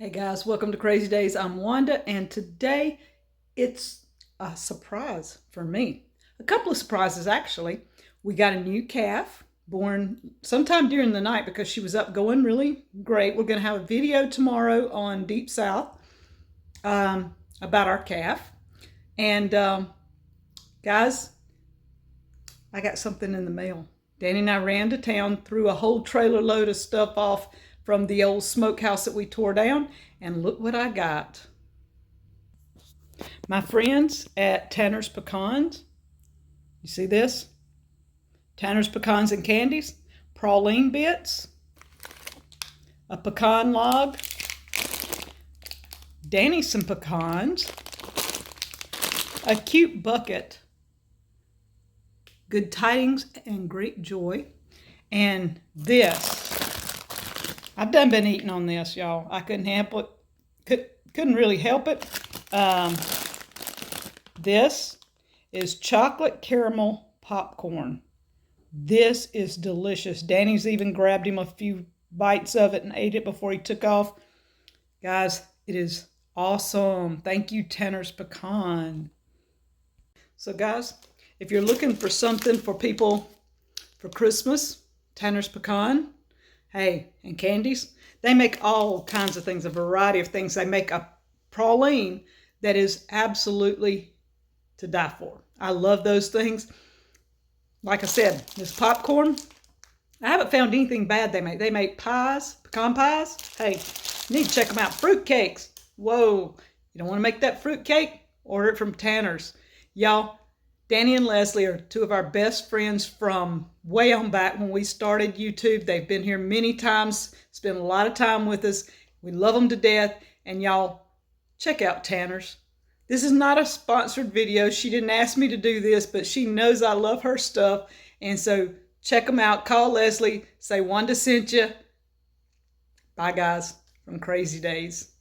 Hey guys, welcome to Crazy Days. I'm Wanda, and today it's a surprise for me. A couple of surprises, actually. We got a new calf born sometime during the night because she was up going really great. We're going to have a video tomorrow on Deep South about our calf. And guys, I got something in the mail. Danny and I ran to town, threw a whole trailer load of stuff off from the old smokehouse that we tore down, and look what I got. My friends at Tanner's Pecans, you see this? Tanner's Pecans and Candies, praline bits, a pecan log, Danny some pecans, a cute bucket, good tidings and great joy, and this. I've done been eating on this, y'all. I couldn't help it. Couldn't really help it. This is chocolate caramel popcorn. This is delicious. Danny's even grabbed him a few bites of it and ate it before he took off. Guys, it is awesome. Thank you, Tanner's Pecan. So guys, if you're looking for something for people for Christmas, Tanner's Pecan, hey, and Candies, they make all kinds of things, a variety of things. They make a praline that is absolutely to die for. I love those things. Like I said, this popcorn, I haven't found anything bad they make. They make pies, pecan pies. Hey, you need to check them out. Fruit cakes. Whoa, you don't want to make that fruit cake? Order it from Tanner's. Y'all, Danny and Leslie are two of our best friends from way on back when we started YouTube. They've been here many times, spent a lot of time with us. We love them to death. And y'all, check out Tanner's. This is not a sponsored video. She didn't ask me to do this, but she knows I love her stuff. And so check them out. Call Leslie. Say Wanda sent you. Bye, guys, from Crazy Days.